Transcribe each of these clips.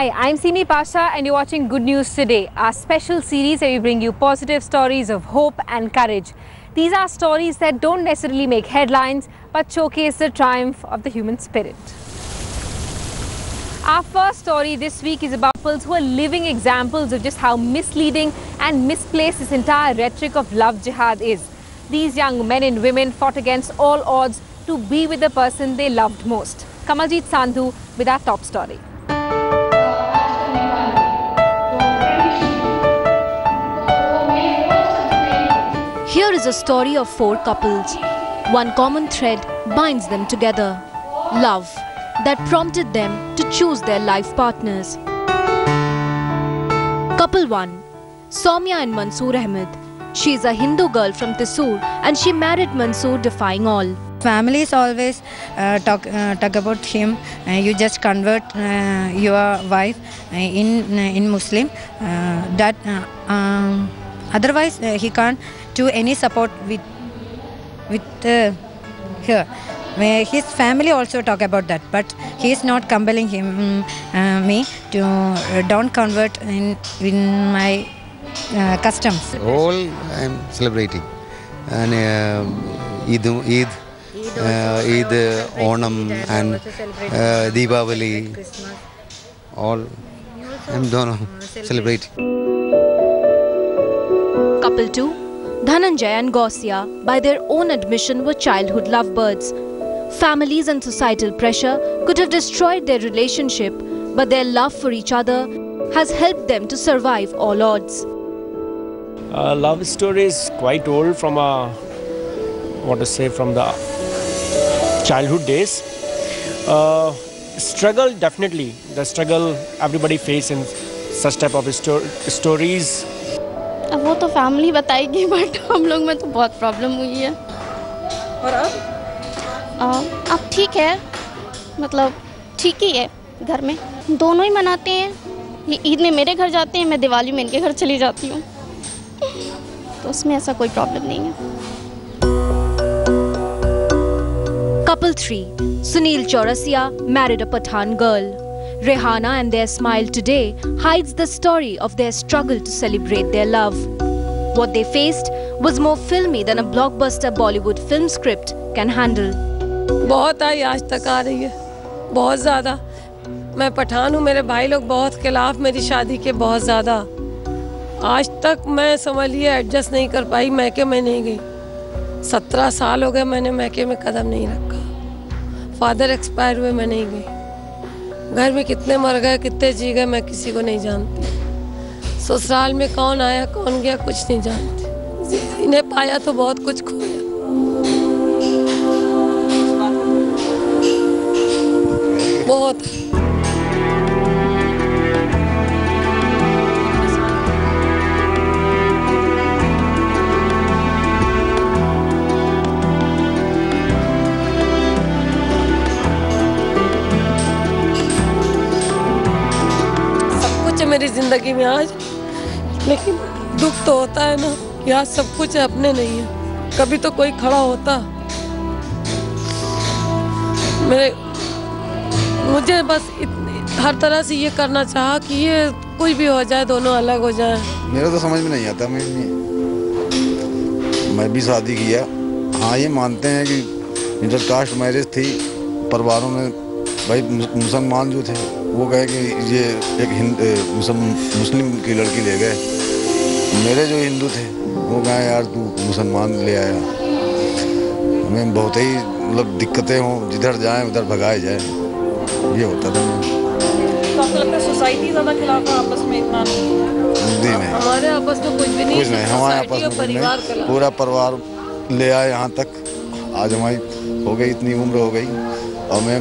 Hi, I'm Simi Pasha and you're watching Good News Today, our special series where we bring you positive stories of hope and courage. These are stories that don't necessarily make headlines but showcase the triumph of the human spirit. Our first story this week is about couples who are living examples of just how misleading and misplaced this entire rhetoric of love jihad is. These young men and women fought against all odds to be with the person they loved most. Kamaljeet Sandhu with our top story. Here is a story of 4 couples. One common thread binds them together: love, that prompted them to choose their life partners. Couple 1, Soumya and Mansoor Ahmed. She is a Hindu girl from Thrissur and she married Mansoor defying all. Families always talk about him. You just convert your wife in Muslim. Otherwise, he can't do any support with her. His family also talk about that, but he is not compelling me to don't convert in my customs. All I am celebrating, and Eid, Onam, and Deepavali. Christmas. All I am celebrating. Couple 2, Dhananjay and Gausia, by their own admission, were childhood lovebirds. Families and societal pressure could have destroyed their relationship, but their love for each other has helped them to survive all odds. Love story is quite old, from from the childhood days. Struggle, definitely, the struggle everybody faces in such type of stories. अब वो तो family बताएगी, but हम लोग में तो बहुत problem हुई है. और अब ठीक है, मतलब ठीक ही है. घर में दोनों ही मनाते हैं. ये ईद में मेरे घर जाते हैं, मैं दिवाली में इनके घर चली जाती हूँ, तो उसमें ऐसा कोई प्रॉब्लम नहीं है. Couple 3, Sunil Chaurasia married a Pathan girl. Rehana and their smile today hides the story of their struggle to celebrate their love. What they faced was more filmy than a blockbuster Bollywood film script can handle. बहुत आई, आज तक आ रही है, बहुत ज़्यादा. मैं पठान हूँ, मेरे भाई लोग बहुत खिलाफ मेरी शादी के, बहुत ज़्यादा. आज तक मैं समझ लिए एडजस्ट नहीं कर पाई, मैके में नहीं गई. 17 साल हो गए मैंने मैके में कदम नहीं रखा. फादर एक्सपायर हुए, मैं नहीं गई. घर में कितने मर गए, कितने जी गए, मैं किसी को नहीं जानती. ससुराल में कौन आया कौन गया कुछ नहीं जानती. इन्हें पाया तो बहुत कुछ खोया. बहुत. मेरी जिंदगी में आज, लेकिन दुख तो होता है ना कि आज सब कुछ अपने नहीं है. कभी तो कोई खड़ा होता. मुझे बस हर तरह से ये करना चाहा कि ये कुछ भी हो जाए, दोनों अलग हो जाए. मेरा तो समझ में नहीं आता. मैं भी शादी किया. हाँ, ये मानते हैं कि इंटरकास्ट मैरिज थी. परिवारों में भाई मुसलमान जो थे वो कहे कि ये एक मुस्लिम की लड़की ले गए. मेरे जो हिंदू थे वो कहे यार तू मुसलमान ले आया. हमें बहुत ही मतलब दिक्कतें हों, जिधर जाएं उधर भगाए जाए, ये होता था. तो आपको लगता है सोसाइटी ज़्यादा खिलाफ है आपस में? इतना नहीं, हमारे आपस में कुछ भी नहीं. हमारे आपस में पूरा परिवार ले आए यहाँ तक. आज हमारी हो गई, इतनी उम्र हो गई, और मैं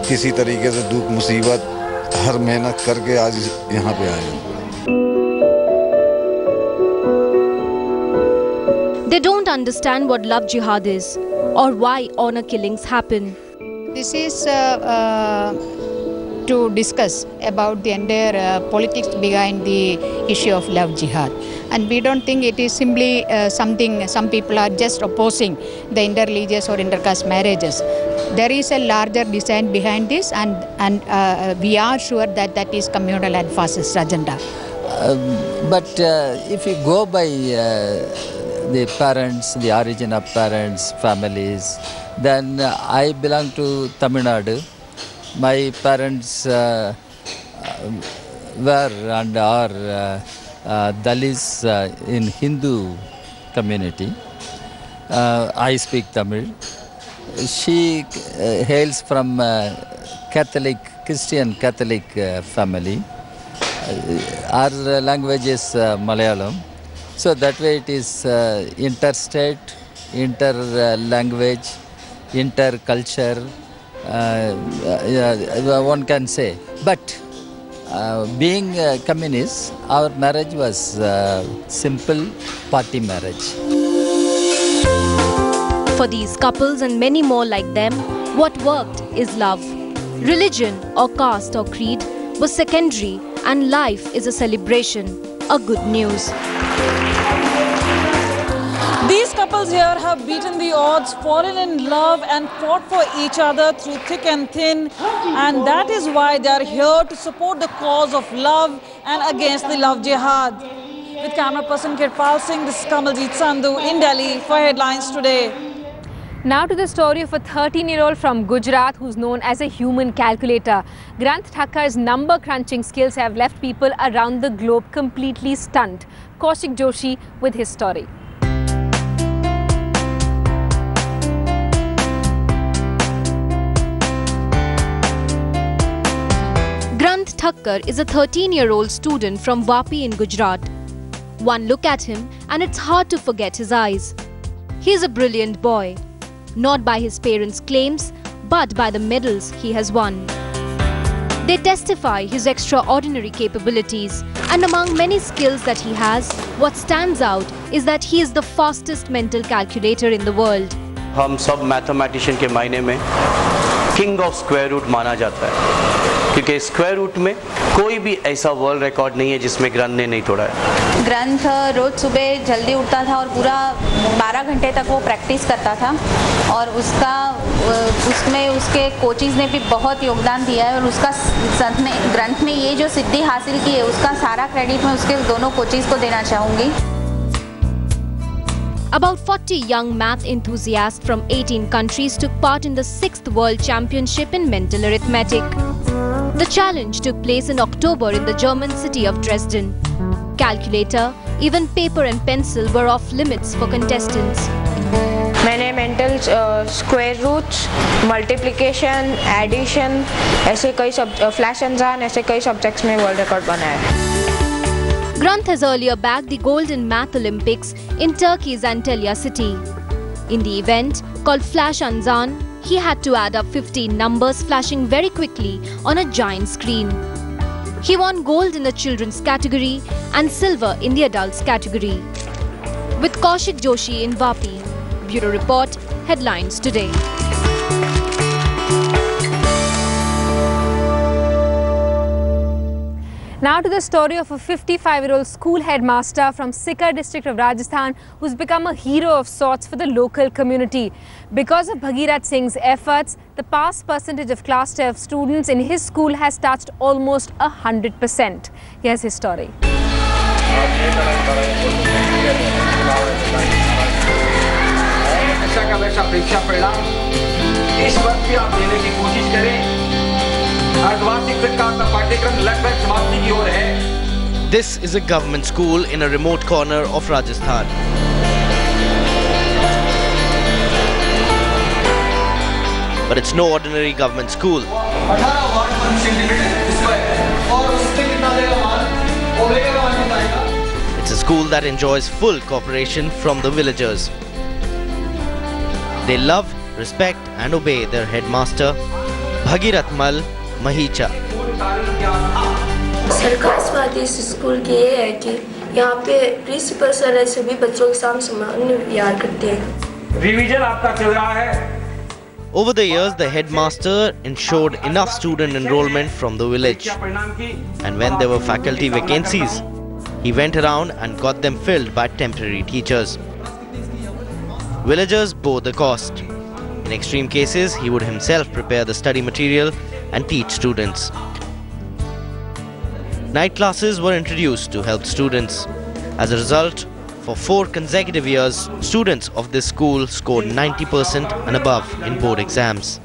किसी तरीके से दुख मुसीबत हर मेहनत करके आज यहाँ पे आए हैं. They don't understand what love jihad is or why honor killings happen. This is to discuss about the entire politics behind the issue of love jihad. And we don't think it is simply something some people are just opposing the interreligious or intercaste marriages. there is a larger design behind this, and we are sure that that is communal and fascist agenda. But if you go by the parents, the origin of parents, families, then I belong to Tamil Nadu. My parents were and are Dalits in Hindu community. I speak Tamil. She hails from Christian Catholic family. Our language is Malayalam. So that way it is interstate, inter-language, inter-culture, one can say. But being communist, our marriage was simple party marriage. For these couples and many more like them, what worked is love. Religion or caste or creed was secondary, and life is a celebration, a good news. These couples here have beaten the odds, fallen in love and fought for each other through thick and thin, and that is why they are here to support the cause of love and against the love jihad. With camera person Kirpal Singh, this is Kamaljeet Sandhu in Delhi for Headlines Today. Now to the story of a 13-year-old from Gujarat who's known as a human calculator. Granth Thakkar's number crunching skills have left people around the globe completely stunned. Kaushik Joshi with his story. Granth Thakkar is a 13-year-old student from Vapi in Gujarat. One look at him and it's hard to forget his eyes. He is a brilliant boy. Not by his parents' claims, but by the medals he has won. They testify his extraordinary capabilities, and among many skills that he has, what stands out is that he is the fastest mental calculator in the world. हम सब mathematician के मायने में king of square root माना जाता है, क्योंकि square root में कोई भी ऐसा वर्ल्ड रिकॉर्ड नहीं है जिसमें ग्रंथ ने नहीं तोड़ा है। ग्रंथ रोज सुबह जल्दी उठता था और पूरा 12 घंटे तक वो प्रैक्टिस करता था, और उसमें उसके कोचेस ने भी बहुत योगदान दिया है, और उसका ग्रंथ ने ये जो सिद्धि हासिल की है उसका सारा क्रेडिट मैं उसके दोनों कोचेस को देना चाहूँगी। About 40 young math enthusiasts from 18 countries took part in the 6th World Championship in Mental Arithmetic. The challenge took place in October in the German city of Dresden. Calculator, even paper and pencil were off limits for contestants. मैंने mental square roots, multiplication, addition, ऐसे कई flash अंजान, ऐसे कई subjects में world record बनाया है। Granth has earlier bagged the gold in Math Olympics in Turkey's Antalya city. In the event, called Flash Anzan, he had to add up 15 numbers flashing very quickly on a giant screen. He won gold in the children's category and silver in the adults category. With Kaushik Joshi in Vapi, Bureau Report, Headlines Today. Now to the story of a 55-year-old school headmaster from Sikar district of Rajasthan who's become a hero of sorts for the local community. Because of Bhagirat Singh's efforts, the pass percentage of class 12 students in his school has touched almost 100%. Here's his story. This is a government school in a remote corner of Rajasthan. But it's no ordinary government school. It's a school that enjoys full cooperation from the villagers. They love, respect and obey their headmaster, Bhagirat Mal Mahicha. Sir खास बात इस school की ये है कि यहाँ पे principal sir है सभी बच्चों के सामने सम्मान व्यवहार करते हैं। रिवीजन आपका चल रहा है। Over the years, the headmaster ensured enough student enrollment from the village. And when there were faculty vacancies, he went around and got them filled by temporary teachers. Villagers bore the cost. In extreme cases, he would himself prepare the study material and teach students. Night classes were introduced to help students. As a result, for 4 consecutive years, students of this school scored 90% and above in board exams.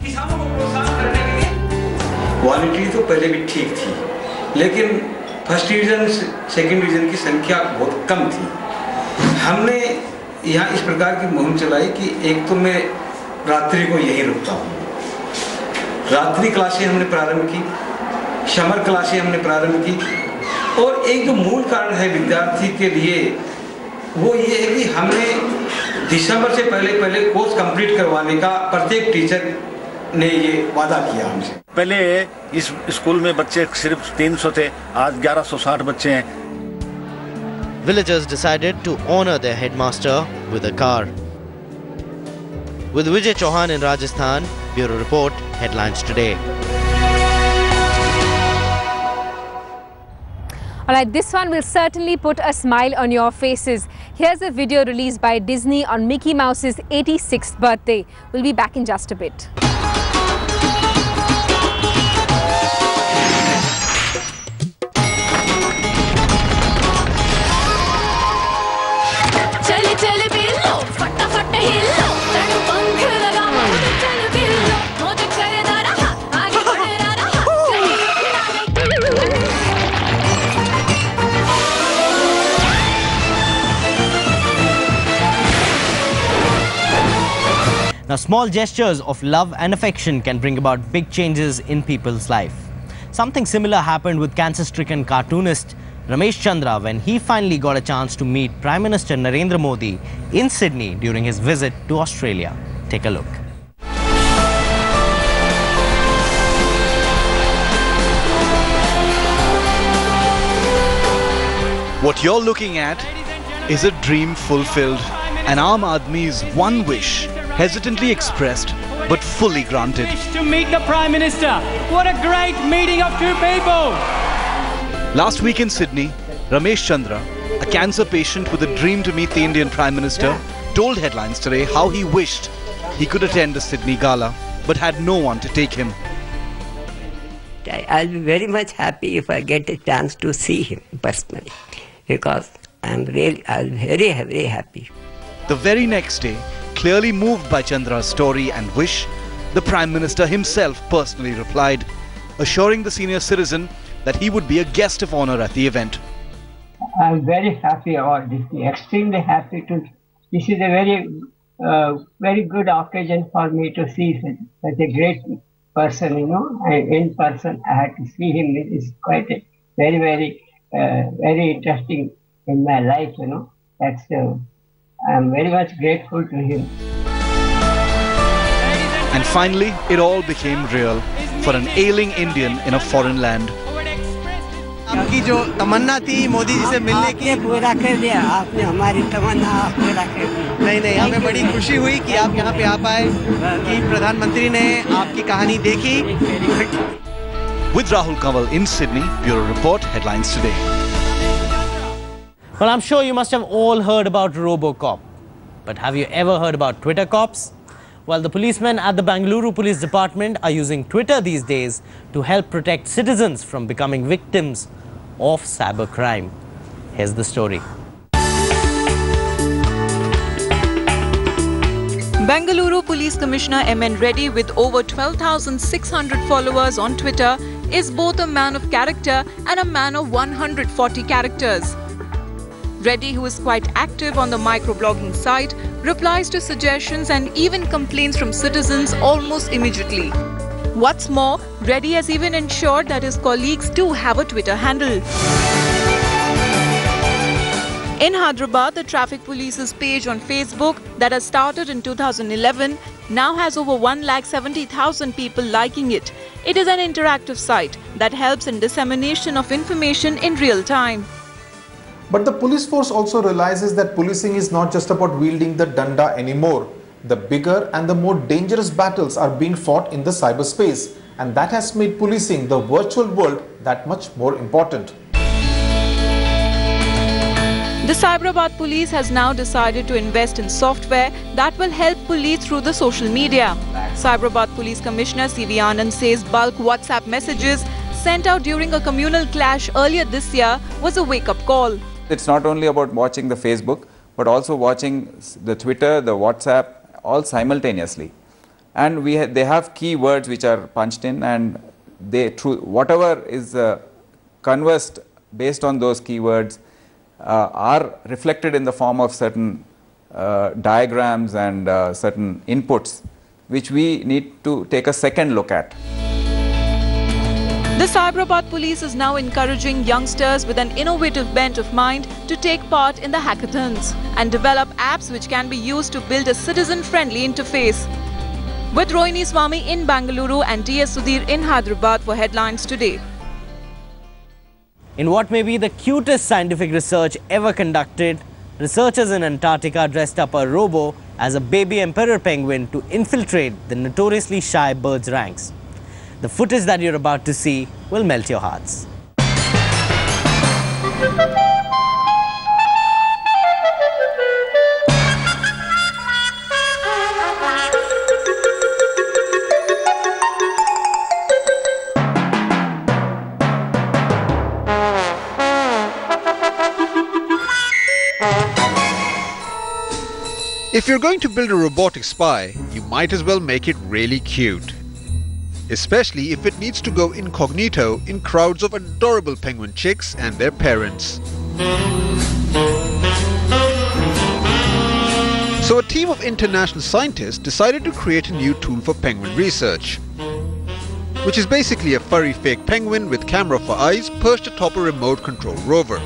Quality तो पहले भी ठीक थी, लेकिन first division second division की संख्या बहुत कम थी। हमने यहाँ इस प्रकार की मुहिम चलाई कि एक तो मैं रात्रि को यहीं रुकता हूँ, रात्रि क्लासें हमने प्रारंभ की, समर क्लासें हमने प्रारंभ की, और एक जो मूल कारण है विद्यार्थी के लिए वो ये है कि हमने दिसंबर से पहले कोर्स कंप्लीट करवाने का प्रत्येक टीचर ने ये वादा किया हमसे। पहले इस स्कूल में बच्चे सिर्फ 300 थे, आज 1160 बच्चे हैं। Villagers decided to honor their headmaster with a car. With Vijay Chauhan in Rajasthan, Bureau Report, Headlines Today. Alright, this one will certainly put a smile on your faces. Here's a video released by Disney on Mickey Mouse's 86th birthday. We'll be back in just a bit. Now, small gestures of love and affection can bring about big changes in people's life. Something similar happened with cancer-stricken cartoonist Ramesh Chandra when he finally got a chance to meet Prime Minister Narendra Modi in Sydney during his visit to Australia. Take a look. What you're looking at is a dream fulfilled, and Aam Aadmi's one wish, hesitantly expressed but fully granted. To meet the Prime Minister. What a great meeting of two people. Last week in Sydney, Ramesh Chandra, a cancer patient with a dream to meet the Indian Prime Minister, told Headlines Today how he wished he could attend the Sydney Gala but had no one to take him. I'll be very much happy if I get a chance to see him personally, because I'm very happy. The very next day, clearly moved by Chandra's story and wish, the Prime Minister himself personally replied, assuring the senior citizen that he would be a guest of honor at the event. I'm very happy about this, extremely happy to. This is a very good occasion for me to see such a great person, you know, and in person. I had to see him. It is quite a very interesting in my life, you know. That's I'm very much grateful to him. And finally, it all became real for an ailing Indian in a foreign land. आपकी जो तमन्ना थी मोदी जी से मिलने की, पूरा कर दिया आपने हमारी तमन्ना पूरा कर दी। नहीं हमें बड़ी खुशी हुई कि आप यहाँ पे आ पाए, कि प्रधानमंत्री ने आपकी कहानी देखी। With Rahul Kanwal in Sydney, Bureau Report, Headlines Today. Well, I'm sure you must have all heard about RoboCop. But have you ever heard about Twitter cops? Well, the policemen at the Bengaluru Police Department are using Twitter these days to help protect citizens from becoming victims of cybercrime. Here's the story. Bengaluru Police Commissioner M.N. Reddy, with over 12,600 followers on Twitter, is both a man of character and a man of 140 characters. Reddy, who is quite active on the microblogging site, replies to suggestions and even complaints from citizens almost immediately. What's more, Reddy has even ensured that his colleagues do have a Twitter handle. In Hyderabad, the Traffic Police's page on Facebook that has started in 2011 now has over 1,70,000 people liking it. It is an interactive site that helps in dissemination of information in real time. But the police force also realizes that policing is not just about wielding the danda anymore. The bigger and the more dangerous battles are being fought in the cyberspace, and that has made policing the virtual world that much more important. The Cyberabad police has now decided to invest in software that will help police through the social media. Cyberabad Police Commissioner C.V. Anand says bulk WhatsApp messages sent out during a communal clash earlier this year was a wake-up call. It's not only about watching the Facebook, but also watching the Twitter, the WhatsApp, all simultaneously. And they have keywords which are punched in, and whatever is conversed based on those keywords are reflected in the form of certain diagrams and certain inputs, which we need to take a second look at. The Cyberabad police is now encouraging youngsters with an innovative bent of mind to take part in the hackathons and develop apps which can be used to build a citizen-friendly interface. With Rohini Swami in Bangalore and D.S. Sudhir in Hyderabad for Headlines Today. In what may be the cutest scientific research ever conducted, researchers in Antarctica dressed up a robo as a baby emperor penguin to infiltrate the notoriously shy bird's ranks. The footage that you're about to see will melt your hearts. If you're going to build a robotic spy, you might as well make it really cute. Especially if it needs to go incognito in crowds of adorable penguin chicks and their parents. So a team of international scientists decided to create a new tool for penguin research, which is basically a furry fake penguin with camera for eyes perched atop a remote control rover.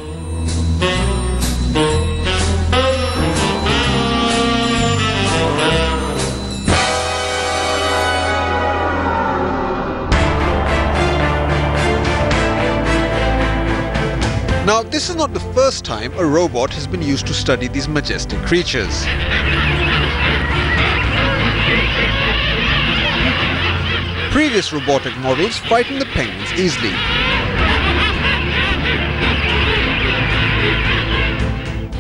Now, this is not the first time a robot has been used to study these majestic creatures. Previous robotic models frightened the penguins easily.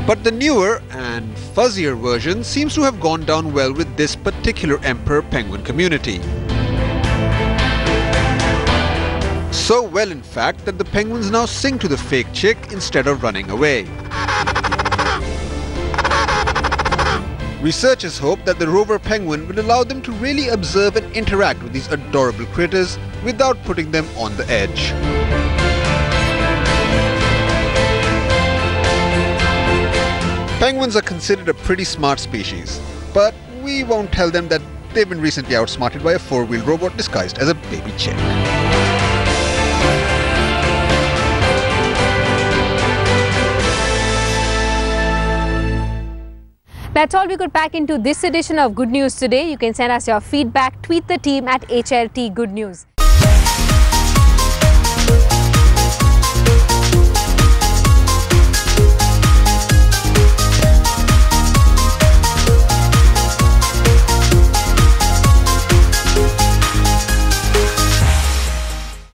But the newer and fuzzier version seems to have gone down well with this particular emperor penguin community. So well, in fact, that the penguins now sing to the fake chick instead of running away. Researchers hope that the rover penguin will allow them to really observe and interact with these adorable critters without putting them on the edge. Penguins are considered a pretty smart species, but we won't tell them that they've been recently outsmarted by a four-wheeled robot disguised as a baby chick. That's all we could pack into this edition of Good News Today. You can send us your feedback, tweet the team at HLT Good News.